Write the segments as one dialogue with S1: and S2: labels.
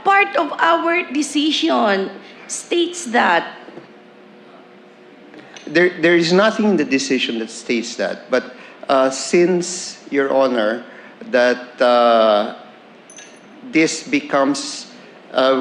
S1: part of our decision states that.
S2: There is nothing in the decision that states that, but since, Your Honor, that this becomes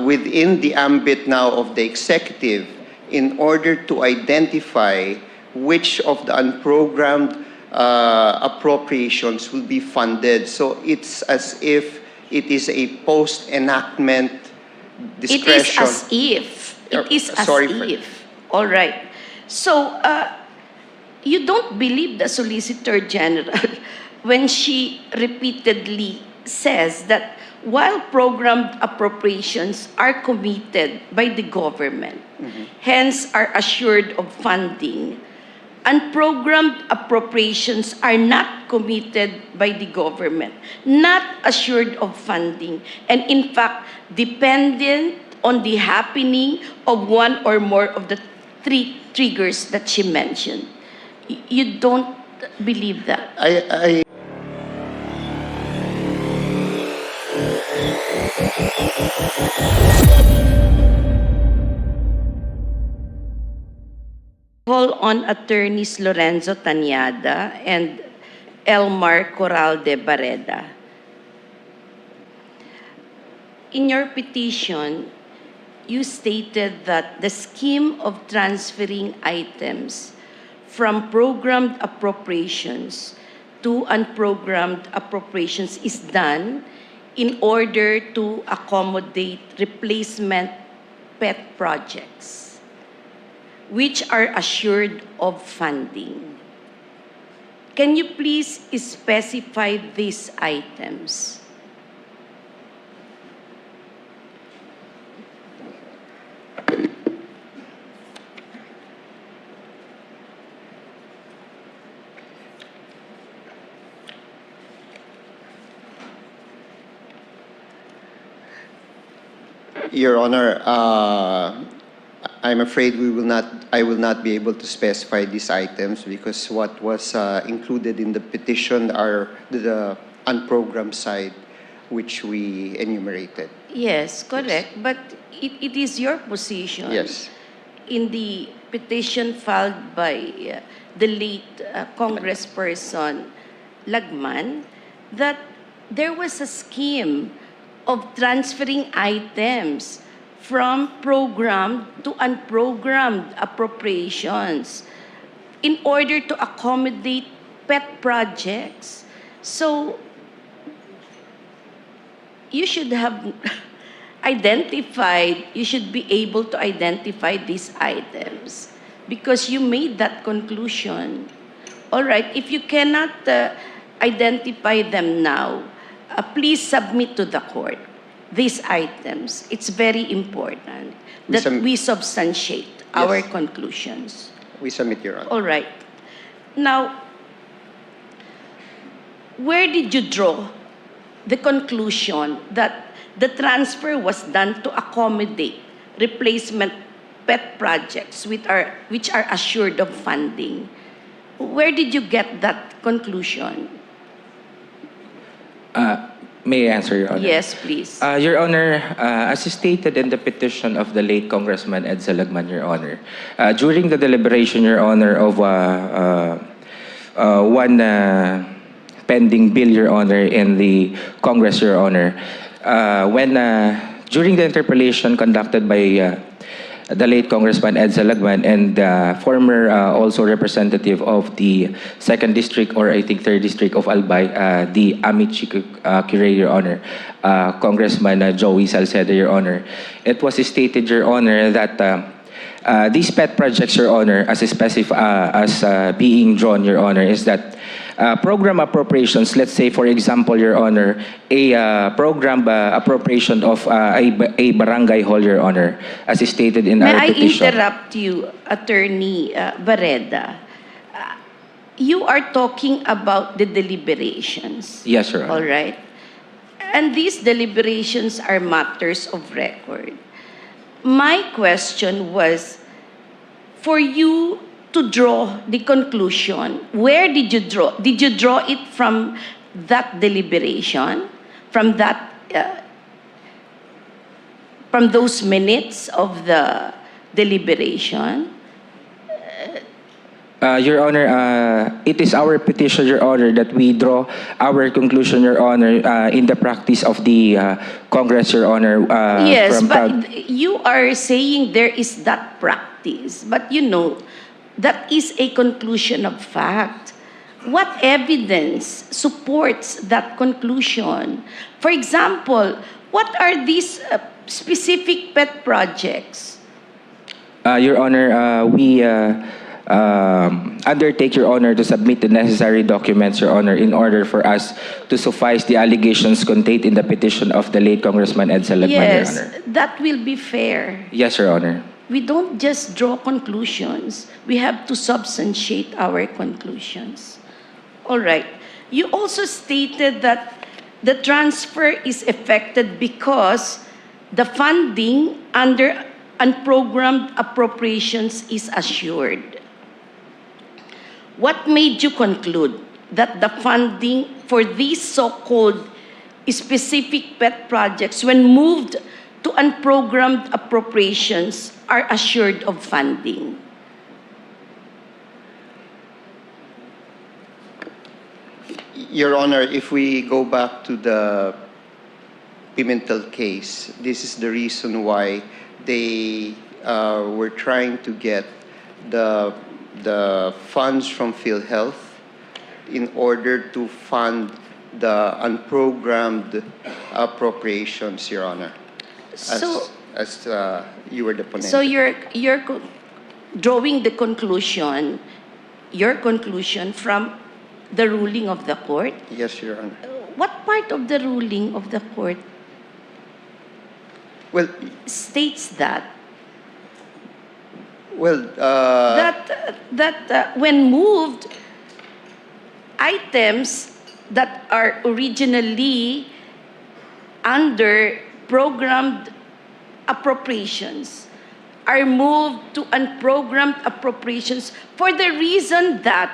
S2: within the ambit now of the executive in order to identify which of the unprogrammed appropriations will be funded. So it's as if it is a post-enactment discretion.
S1: It is as if. All right. So, you don't believe the Solicitor General when she repeatedly says that while programmed appropriations are committed by the government, hence are assured of funding, unprogrammed appropriations are not committed by the government, not assured of funding, and in fact, dependent on the happening of one or more of the three triggers that she mentioned. You don't believe that?
S2: I
S1: Call on attorneys Lorenzo Tañada and Elmar Corral de Barreda. In your petition, you stated that the scheme of transferring items from programmed appropriations to unprogrammed appropriations is done in order to accommodate replacement pet projects, which are assured of funding. Can you please specify these items?
S2: Your Honor, I'm afraid I will not be able to specify these items because what was included in the petition are the unprogrammed side, which we enumerated.
S1: Yes, correct. But it is your position.
S2: Yes.
S1: In the petition filed by the late Congressperson Lagman, that there was a scheme of transferring items from programmed to unprogrammed appropriations in order to accommodate pet projects. So you should have identified, you should be able to identify these items because you made that conclusion. All right, if you cannot identify them now, please submit to the court these items. It's very important that we substantiate our conclusions.
S2: We submit, Your Honor.
S1: All right. Now, where did you draw the conclusion that the transfer was done to accommodate replacement pet projects which are assured of funding? Where did you get that conclusion?
S3: May I answer, Your Honor?
S1: Yes, please.
S3: Your Honor, as stated in the petition of the late Congressman Ed Salagman, Your Honor, during the deliberation, Your Honor, of one pending bill, Your Honor, in the Congress, Your Honor, when during the interpellation conducted by the late Congressman Ed Salagman and former also representative of the 2nd District or I think 3rd District of Albay, the Amici Curie, Your Honor, Congressman Joey Salcedo, Your Honor. It was stated, Your Honor, that these pet projects, Your Honor, as being drawn, Your Honor, is that program appropriations, let's say, for example, Your Honor, a program appropriation of a barangay hall, Your Honor, as stated in our petition.
S1: May I interrupt you, Attorney Barreda? You are talking about the deliberations.
S3: Yes, Your Honor.
S1: All right. And these deliberations are matters of record. My question was, for you to draw the conclusion, where did you draw? Did you draw it from that deliberation? From that from those minutes of the deliberation?
S3: Your Honor, it is our petition, Your Honor, that we draw our conclusion, Your Honor, in the practice of the Congress, Your Honor.
S1: Yes,
S3: from,
S1: but you are saying there is that practice. But you know, that is a conclusion of fact. What evidence supports that conclusion? For example, what are these specific pet projects?
S3: Your Honor, we undertake, Your Honor, to submit the necessary documents, Your Honor, in order for us to suffice the allegations contained in the petition of the late Congressman Ed Salagman,
S1: Yes,
S3: Your Honor.
S1: that will be fair.
S3: Yes, Your Honor.
S1: We don't just draw conclusions. We have to substantiate our conclusions. All right. You also stated that the transfer is effected because the funding under unprogrammed appropriations is assured. What made you conclude that the funding for these so-called specific pet projects, when moved to unprogrammed appropriations, are assured of funding?
S2: Your Honor, if we go back to the Pimentel case, this is the reason why they were trying to get the funds from PhilHealth in order to fund the unprogrammed appropriations, Your Honor. As you were the ponente.
S1: So you're drawing the conclusion, your conclusion from the ruling of the court?
S2: Yes, Your Honor.
S1: What part of the ruling of the court
S2: Well,
S1: states that?
S2: well,
S1: That when moved, items that are originally under programmed appropriations are moved to unprogrammed appropriations for the reason that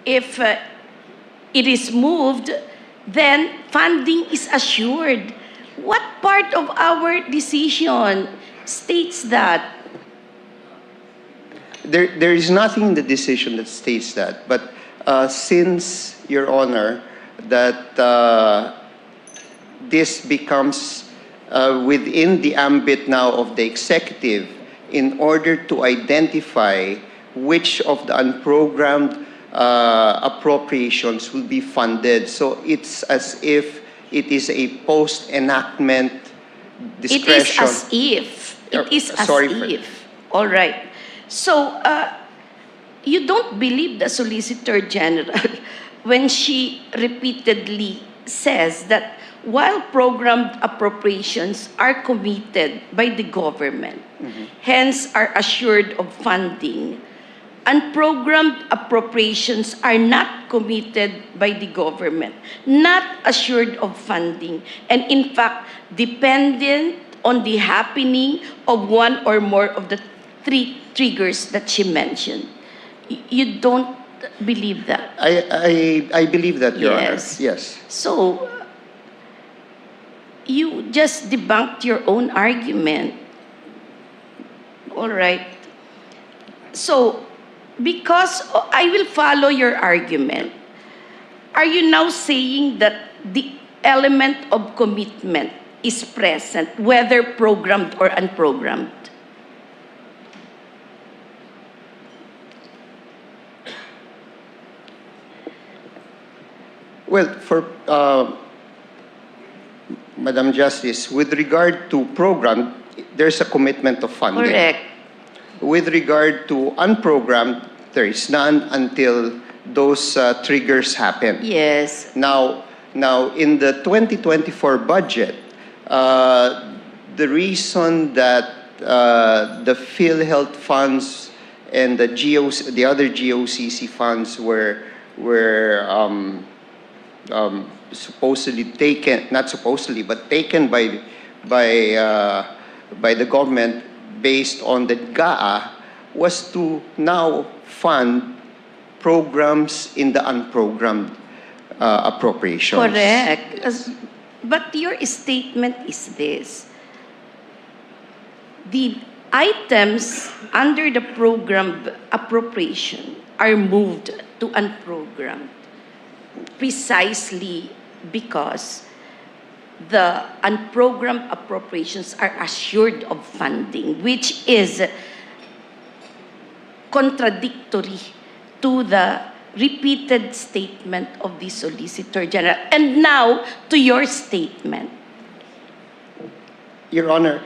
S1: if it is moved, then funding is assured. What part of our decision states that?
S2: there is nothing in the decision that states that. But since, Your Honor, that this becomes within the ambit now of the executive in order to identify which of the unprogrammed appropriations will be funded. So it's as if it is a post-enactment discretion.
S1: It is as
S2: Sorry
S1: if. All right. So, you don't believe the Solicitor General when she repeatedly says that while programmed appropriations are committed by the government, hence are assured of funding, unprogrammed appropriations are not committed by the government, not assured of funding, and in fact, dependent on the happening of one or more of the three triggers that she mentioned. You don't believe that?
S2: I believe that, Your
S1: Yes.
S2: Honor. Yes.
S1: So, you just debunked your own argument. All right. So, because I will follow your argument, are you now saying that the element of commitment is present, whether programmed or unprogrammed?
S2: Well, for Madam Justice, with regard to program, there's a commitment of funding.
S1: Correct.
S2: With regard to unprogrammed, there is none until those triggers happen.
S1: Yes.
S2: Now, in the 2024 budget, the reason that the PhilHealth funds and the other GOCC funds were supposedly taken, not supposedly, but taken by the government based on the GAA, was to now fund programs in the unprogrammed appropriations.
S1: Correct. But your statement is this: the items under the program appropriation are moved to unprogrammed precisely because the unprogrammed appropriations are assured of funding, which is contradictory to the repeated statement of the Solicitor General. And now, to your statement.
S2: Your Honor,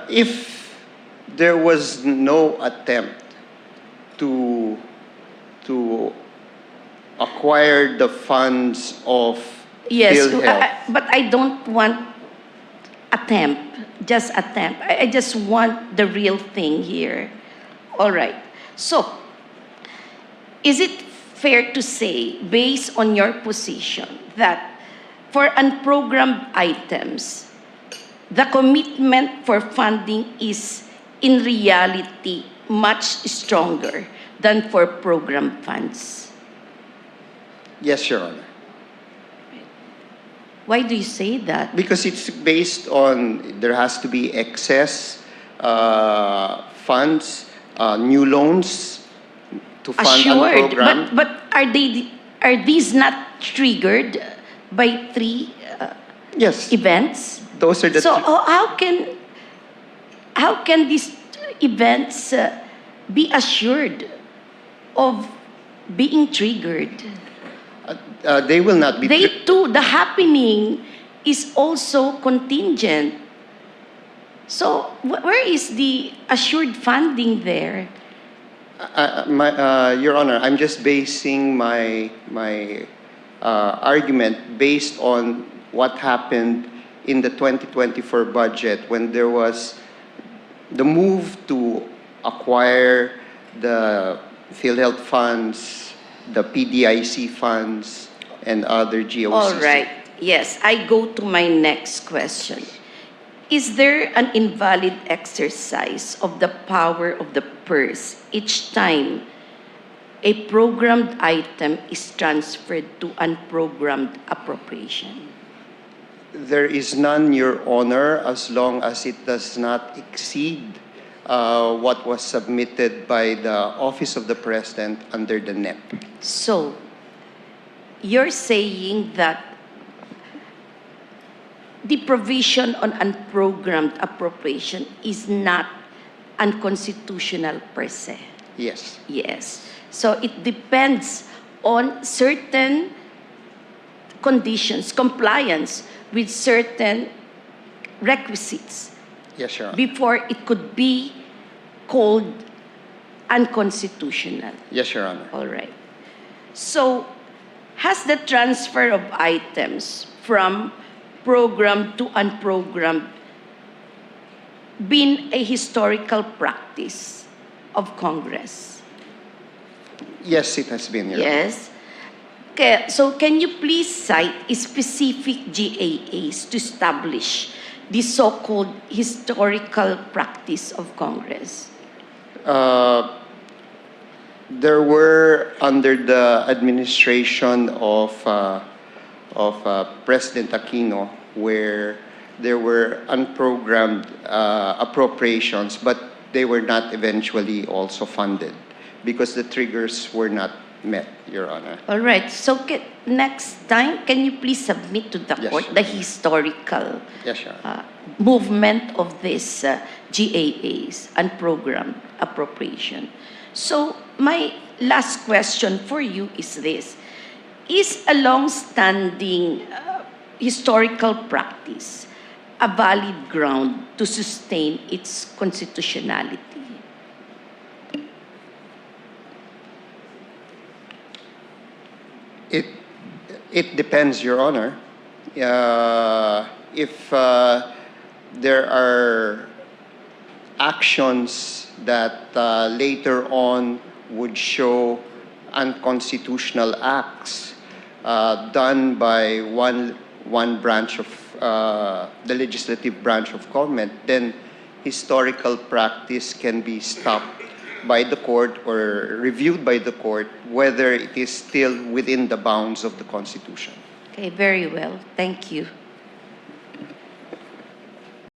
S2: if there was no attempt to acquire the funds of
S1: Yes,
S2: PhilHealth,
S1: but I don't want just attempt. I just want the real thing here. All right. So, is it fair to say, based on your position, that for unprogrammed items, the commitment for funding is in reality much stronger than for program funds?
S2: yes, Your Honor.
S1: Why do you say that?
S2: Because it's based on there has to be excess funds, new loans to fund
S1: Assured,
S2: unprogrammed.
S1: but are these not triggered by three
S2: Yes,
S1: events?
S2: those are the
S1: So
S2: three-
S1: how can these events be assured of being triggered?
S2: they will not be.
S1: They too, the happening is also contingent. So where is the assured funding there?
S2: Your Honor, I'm just basing my argument based on what happened in the 2024 budget when there was the move to acquire the PhilHealth funds, the PDIC funds, and other GOCs.
S1: All right. Yes, I go to my next question. Is there an invalid exercise of the power of the purse each time a programmed item is transferred to unprogrammed appropriation?
S2: There is none, Your Honor, as long as it does not exceed what was submitted by the Office of the President under the NEP.
S1: So, you're saying that the provision on unprogrammed appropriation is not unconstitutional per se.
S2: Yes.
S1: Yes. So it depends on certain conditions, compliance with certain requisites
S2: Yes, Your Honor.
S1: before it could be called unconstitutional.
S2: Yes, Your Honor.
S1: All right. So, has the transfer of items from programmed to unprogrammed been a historical practice of Congress?
S2: Yes, it has been, Your Honor.
S1: Yes. Okay, so can you please cite specific GAAs to establish the so-called historical practice of Congress?
S2: There were under the administration of President Aquino, where there were unprogrammed appropriations, but they were not eventually also funded because the triggers were not met, Your Honor.
S1: All right. So next time, can you please submit to the
S2: Yes.
S1: court the historical
S2: Yes, Your Honor.
S1: movement of these GAAs, unprogrammed appropriation? So my last question for you is this. Is a long-standing historical practice a valid ground to sustain its constitutionality?
S2: It depends, Your Honor. If there are actions that later on would show unconstitutional acts done by one branch of the legislative branch of government, then historical practice can be stopped by the court or reviewed by the court whether it is still within the bounds of the Constitution.
S1: Okay, very well. Thank you.